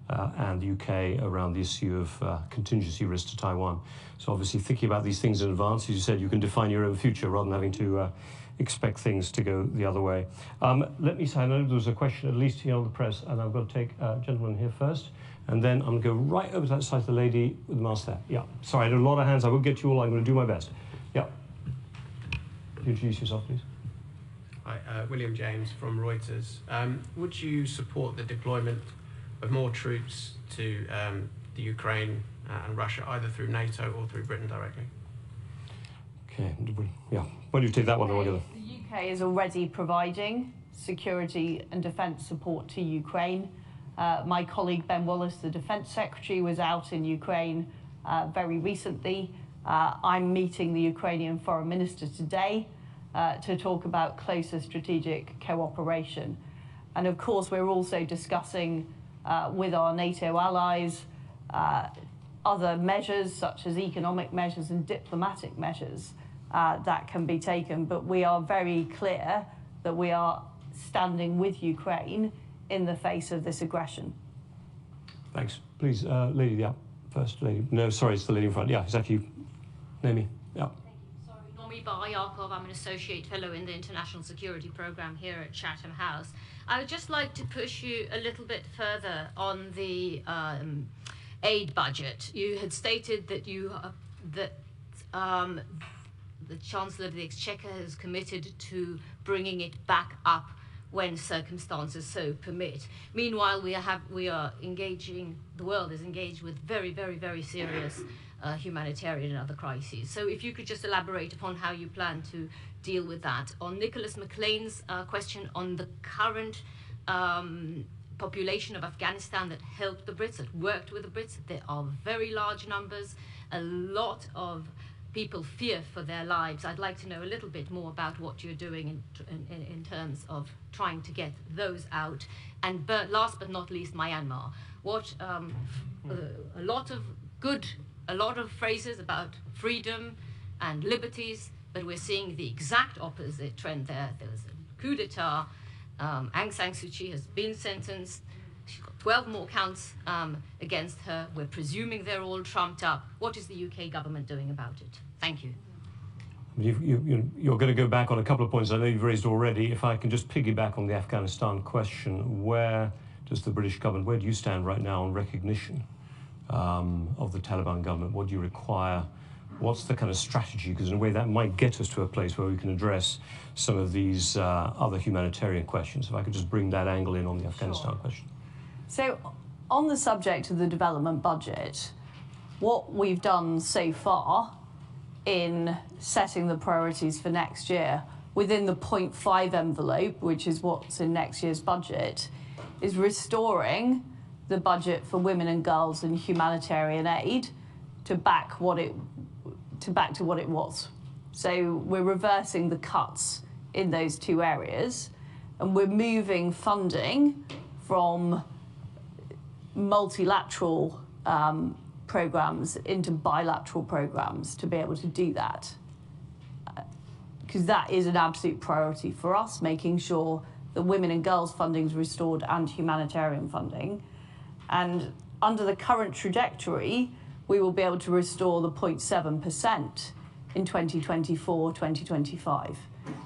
and the UK around the issue of contingency risk to Taiwan. So obviously thinking about these things in advance, as you said, you can define your own future rather than having to expect things to go the other way. Let me say, I know there was a question at least here on the press, and I've got to take a gentleman here first, and then I'm going to go right over to that side of the lady with the mask there. Yeah, sorry, I had a lot of hands. I won't get you all. I'm going to do my best. Yeah. Introduce yourself, please. Hi, William James from Reuters. Would you support the deployment of more troops to the Ukraine and Russia, either through NATO or through Britain directly? Okay, yeah. Why don't you take that one or the other? The UK is already providing security and defence support to Ukraine. My colleague Ben Wallace, the Defence Secretary, was out in Ukraine very recently. I'm meeting the Ukrainian Foreign Minister today to talk about closer strategic cooperation. And of course, we're also discussing with our NATO allies other measures, such as economic measures and diplomatic measures that can be taken. But we are very clear that we are standing with Ukraine in the face of this aggression. Thanks. Please, lady, yeah, first lady. No, sorry, it's the lady in front. Yeah, exactly. Naomi, yeah. Thank you. Sorry, Nomi Bayakov. I'm an associate fellow in the International Security Program here at Chatham House. I would just like to push you a little bit further on the aid budget. You had stated that the Chancellor of the Exchequer has committed to bringing it back up when circumstances so permit. Meanwhile, we are engaging. The world is engaged with very, very, very serious humanitarian and other crises. So if you could just elaborate upon how you plan to deal with that. On Nicholas McLean's question on the current population of Afghanistan that helped the Brits, that worked with the Brits, there are very large numbers. A lot of people fear for their lives. I'd like to know a little bit more about what you're doing in terms of trying to get those out. And last but not least, Myanmar. What a lot of phrases about freedom and liberties, but we're seeing the exact opposite trend there. There was a coup d'etat. Aung San Suu Kyi has been sentenced. She's got 12 more counts against her. We're presuming they're all trumped up. What is the UK government doing about it? Thank you. You're going to go back on a couple of points I know you've raised already. If I can just piggyback on the Afghanistan question, where does the British government, where do you stand right now on recognition of the Taliban government? What do you require? What's the kind of strategy? Because in a way that might get us to a place where we can address some of these other humanitarian questions. If I could just bring that angle in on the Afghanistan question. So on the subject of the development budget, what we've done so far in setting the priorities for next year within the 0.5 envelope, which is what's in next year's budget, is restoring the budget for women and girls and humanitarian aid to back to what it was. So we're reversing the cuts in those two areas, and we're moving funding from multilateral programs into bilateral programs to be able to do that. Because that is an absolute priority for us, making sure that women and girls funding is restored and humanitarian funding. And under the current trajectory, we will be able to restore the 0.7% in 2024, 2025.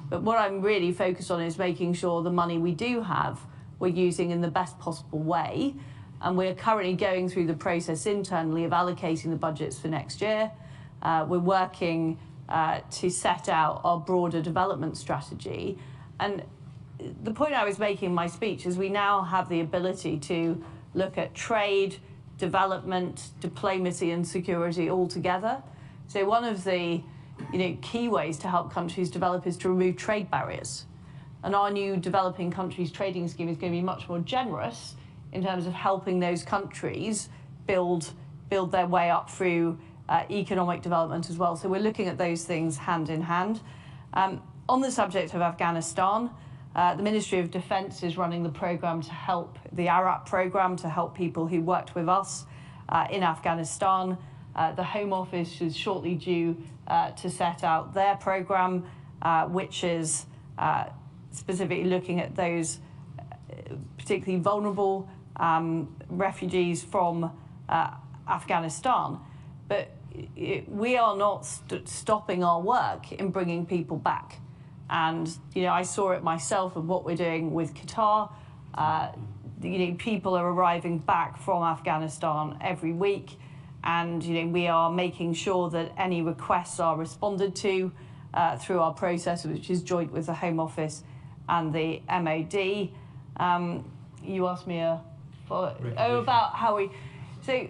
But what I'm really focused on is making sure the money we do have, we're using in the best possible way. And we're currently going through the process internally of allocating the budgets for next year. We're working to set out our broader development strategy. And the point I was making in my speech is we now have the ability to look at trade, development, diplomacy and security all together. So one of the key ways to help countries develop is to remove trade barriers. And our new developing countries trading scheme is going to be much more generous in terms of helping those countries build their way up through economic development as well. So we're looking at those things hand in hand. On the subject of Afghanistan, the Ministry of Defence is running the programme to help, the ARAP programme, to help people who worked with us in Afghanistan. The Home Office is shortly due to set out their programme, which is specifically looking at those particularly vulnerable refugees from Afghanistan. But we are not stopping our work in bringing people back. And I saw it myself of what we're doing with Qatar. People are arriving back from Afghanistan every week, and we are making sure that any requests are responded to through our process, which is joint with the Home Office and the MOD. You asked me about how we... So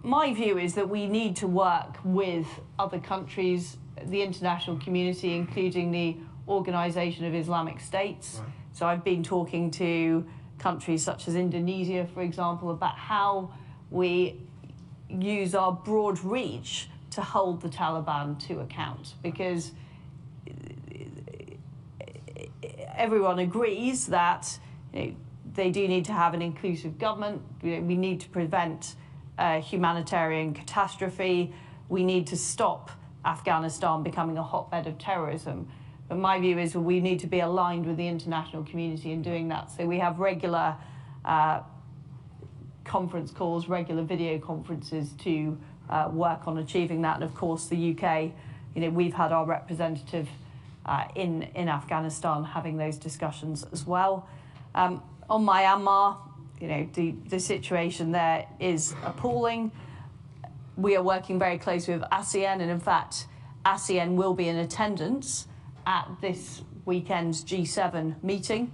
my view is that we need to work with other countries, the international community, including the Organisation of Islamic States. Right. So I've been talking to countries such as Indonesia, for example, about how we use our broad reach to hold the Taliban to account, because everyone agrees that they do need to have an inclusive government. We need to prevent humanitarian catastrophe. We need to stop Afghanistan becoming a hotbed of terrorism. But my view is we need to be aligned with the international community in doing that. So we have regular conference calls, regular video conferences to work on achieving that. And of course, the UK, we've had our representative in Afghanistan having those discussions as well. On Myanmar, the situation there is appalling. We are working very closely with ASEAN, and in fact, ASEAN will be in attendance at this weekend's G7 meeting,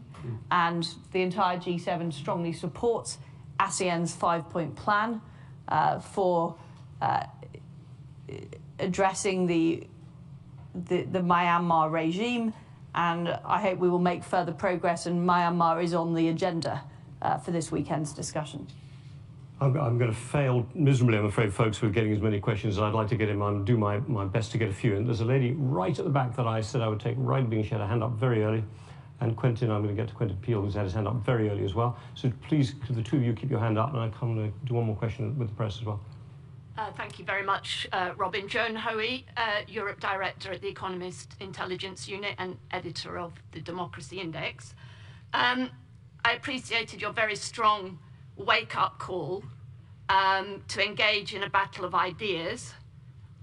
and the entire G7 strongly supports ASEAN's 5-point plan for addressing the Myanmar regime, and I hope we will make further progress, and Myanmar is on the agenda for this weekend's discussion. I'm going to fail miserably, I'm afraid, folks, who are getting as many questions as I'd like to get in. I'll do my best to get a few. And there's a lady right at the back that I said I would take right at the beginning. She had her hand up very early. And Quentin, I'm going to get to Quentin Peel, who's had his hand up very early as well. So please, could the two of you keep your hand up, and I'm going to do one more question with the press as well. Thank you very much, Robin. Joan Hoey, Europe Director at The Economist Intelligence Unit and editor of the Democracy Index. I appreciated your very strong wake-up call to engage in a battle of ideas,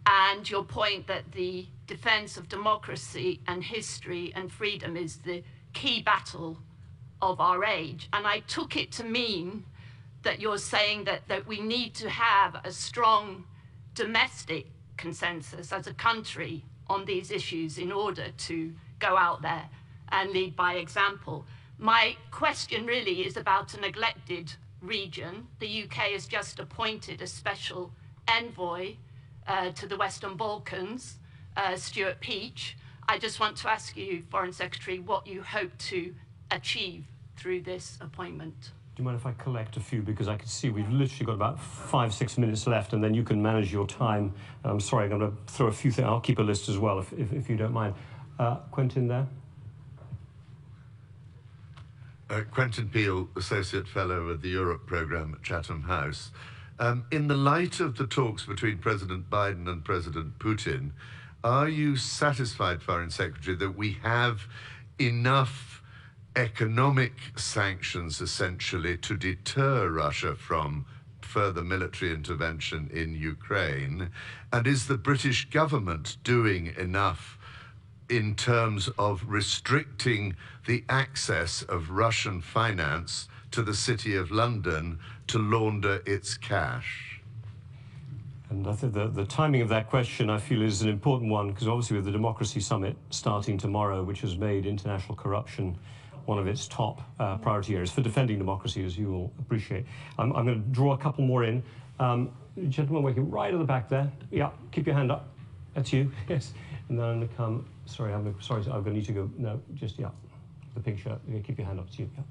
and your point that the defense of democracy and history and freedom is the key battle of our age. And I took it to mean that you're saying that we need to have a strong domestic consensus as a country on these issues in order to go out there and lead by example. My question really is about a neglected region. The UK has just appointed a special envoy to the Western Balkans, Stuart Peach. I just want to ask you, Foreign Secretary, what you hope to achieve through this appointment. Do you mind if I collect a few, because I can see we've literally got about 5-6 minutes left, and then you can manage your time. I'm sorry, I'm going to throw a few things. I'll keep a list as well, if you don't mind. Quentin there. Quentin Peel, Associate Fellow at the Europe Programme at Chatham House. In the light of the talks between President Biden and President Putin, are you satisfied, Foreign Secretary, that we have enough economic sanctions, essentially, to deter Russia from further military intervention in Ukraine? And is the British government doing enough in terms of restricting the access of Russian finance to the City of London to launder its cash? And I think the timing of that question, I feel, is an important one, because obviously with the Democracy Summit starting tomorrow, which has made international corruption one of its top priority areas for defending democracy, as you will appreciate. I'm going to draw a couple more in. Gentleman working right at the back there. Yeah, keep your hand up. That's you. Yes. And then I'm going to come. Sorry, I'm going to need to go. No, just, yeah, the pink shirt. Yeah, keep your hand up. It's you. Yeah.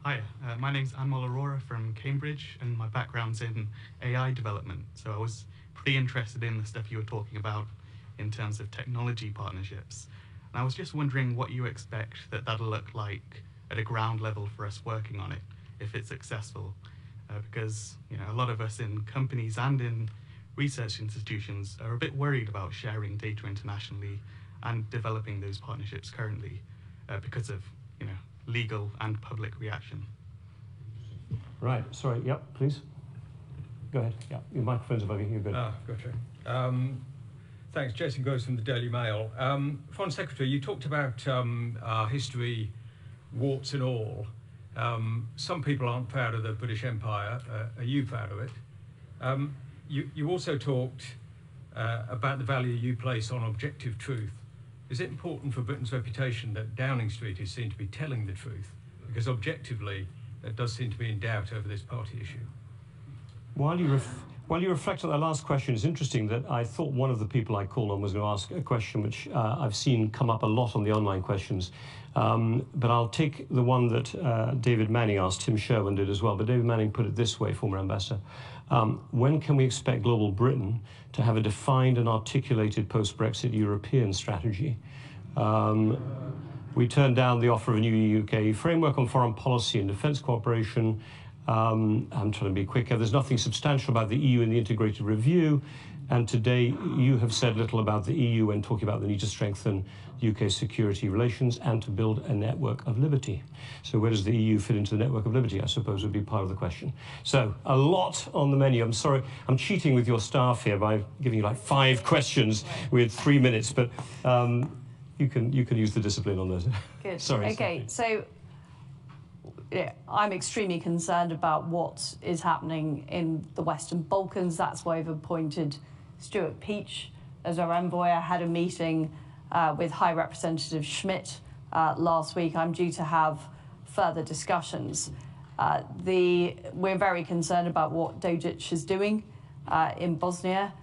Hi, my name's Anmol Aurora from Cambridge, and my background's in AI development. So I was pretty interested in the stuff you were talking about in terms of technology partnerships. And I was just wondering what you expect that'll look like at a ground level for us working on it, if it's successful. Because a lot of us in companies and in research institutions are a bit worried about sharing data internationally and developing those partnerships currently because of legal and public reaction. Right, sorry, yep, please. Go ahead, yeah, your microphone's above you, you're good. Gotcha. Thanks, Jason Gross from the Daily Mail. Foreign Secretary, you talked about our history, warts and all. Some people aren't proud of the British Empire. Are you proud of it? You also talked about the value you place on objective truth. Is it important for Britain's reputation that Downing Street is seen to be telling the truth? Because objectively, that does seem to be in doubt over this party issue. While you reflect on that last question, it's interesting that I thought one of the people I called on was going to ask a question which I've seen come up a lot on the online questions. But I'll take the one that David Manning asked, Tim Sherwin did as well. But David Manning put it this way, former ambassador. When can we expect global Britain to have a defined and articulated post-Brexit European strategy? We turned down the offer of a new EU-UK framework on foreign policy and defence cooperation. I'm trying to be quicker. There's nothing substantial about the EU in the integrated review. And today you have said little about the EU when talking about the need to strengthen UK security relations and to build a network of liberty. So where does the EU fit into the network of liberty, I suppose, would be part of the question. So a lot on the menu. I'm sorry, I'm cheating with your staff here by giving you like 5 questions with 3 minutes, but you can use the discipline on those. Good. Sorry. Okay, so I'm extremely concerned about what is happening in the Western Balkans. That's why I've appointed Stuart Peach as our envoy. I had a meeting with High Representative Schmidt last week. I'm due to have further discussions. We're very concerned about what Dodik is doing in Bosnia.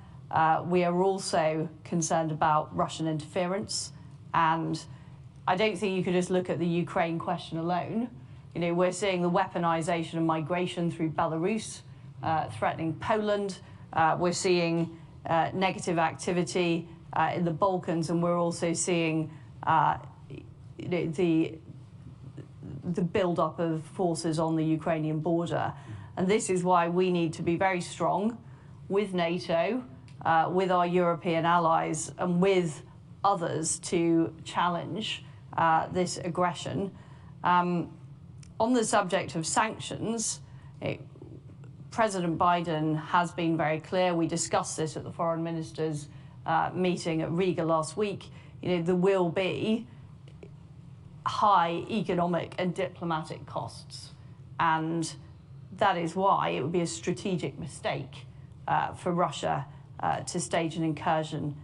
We are also concerned about Russian interference, and I don't think you could just look at the Ukraine question alone. We're seeing the weaponization of migration through Belarus, threatening Poland. We're seeing negative activity in the Balkans, and we're also seeing the build-up of forces on the Ukrainian border. And this is why we need to be very strong with NATO, with our European allies, and with others to challenge this aggression. On the subject of sanctions, President Biden has been very clear. We discussed this at the foreign ministers' meeting at Riga last week. There will be high economic and diplomatic costs, and that is why it would be a strategic mistake for Russia to stage an incursion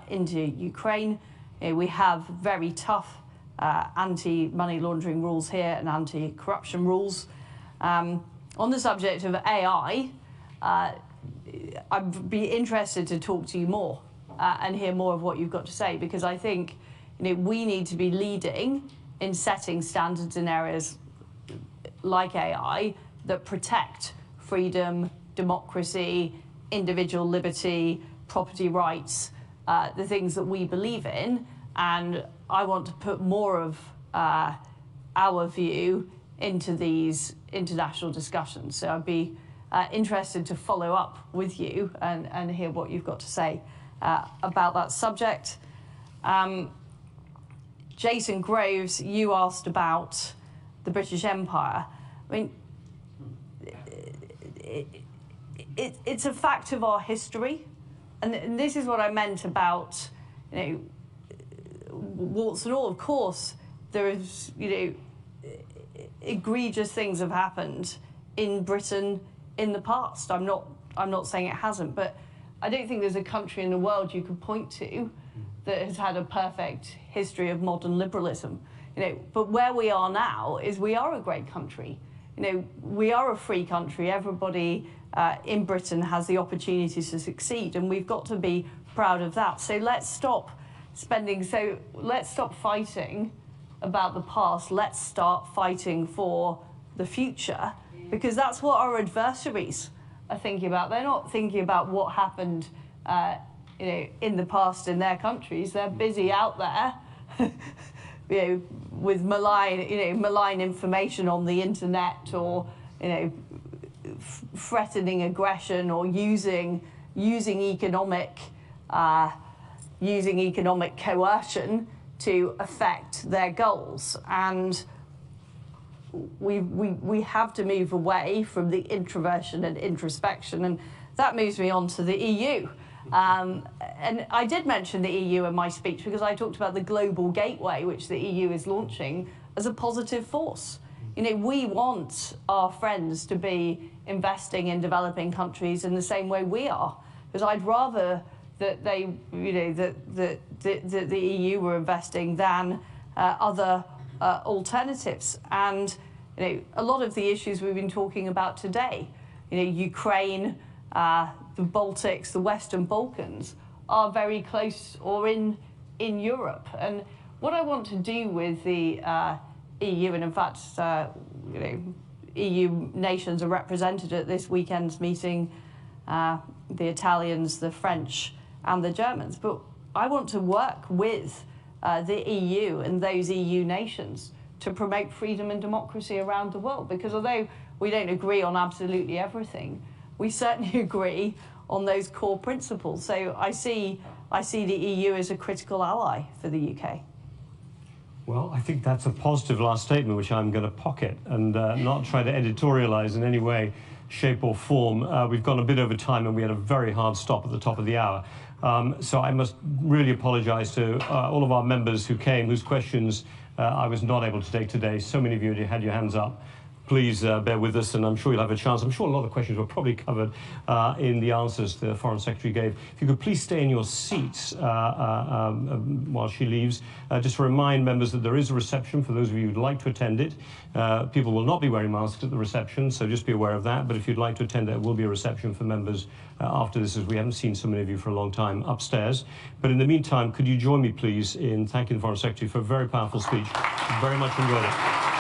into Ukraine. We have very tough anti-money laundering rules here and anti-corruption rules. On the subject of AI, I'd be interested to talk to you more and hear more of what you've got to say, because I think we need to be leading in setting standards in areas like AI that protect freedom, democracy, individual liberty, property rights, the things that we believe in. And I want to put more of our view into these international discussions. So I'd be interested to follow up with you and hear what you've got to say about that subject. Jason Groves, you asked about the British Empire. I mean, it's a fact of our history, and this is what I meant about, warts and all. Of course, there is, egregious things have happened in Britain in the past. I'm not saying it hasn't, but I don't think there's a country in the world you could point to that has had a perfect history of modern liberalism. But where we are now is we are a great country. We are a free country. Everybody in Britain has the opportunity to succeed, and we've got to be proud of that. So let's stop fighting about the past. Let's start fighting for the future, because that's what our adversaries are thinking about. They're not thinking about what happened in the past in their countries. They're busy out there with malign information on the internet, or threatening aggression, or using economic coercion to affect their goals. And we have to move away from the introversion and introspection, and that moves me on to the EU. And I did mention the EU in my speech because I talked about the global gateway which the EU is launching as a positive force. We want our friends to be investing in developing countries in the same way we are, because I'd rather that they, that the EU were investing than other alternatives. And a lot of the issues we've been talking about today, Ukraine, the Baltics, the Western Balkans, are very close or in Europe. And what I want to do with the EU, and in fact, EU nations are represented at this weekend's meeting, the Italians, the French, and the Germans. But I want to work with the EU and those EU nations to promote freedom and democracy around the world, because although we don't agree on absolutely everything, we certainly agree on those core principles. So I see the EU as a critical ally for the UK. Well, I think that's a positive last statement, which I'm going to pocket and not try to editorialize in any way, shape or form. We've gone a bit over time and we had a very hard stop at the top of the hour. So I must really apologize to all of our members who came, whose questions I was not able to take today. So many of you had your hands up. Please bear with us, and I'm sure you'll have a chance. I'm sure a lot of questions were probably covered in the answers the Foreign Secretary gave. If you could please stay in your seats while she leaves. Just to remind members that there is a reception for those of you who'd like to attend it. People will not be wearing masks at the reception, so just be aware of that. But if you'd like to attend it, there will be a reception for members after this, as we haven't seen so many of you for a long time upstairs. But in the meantime, could you join me, please, in thanking the Foreign Secretary for a very powerful speech. Very much enjoyed it.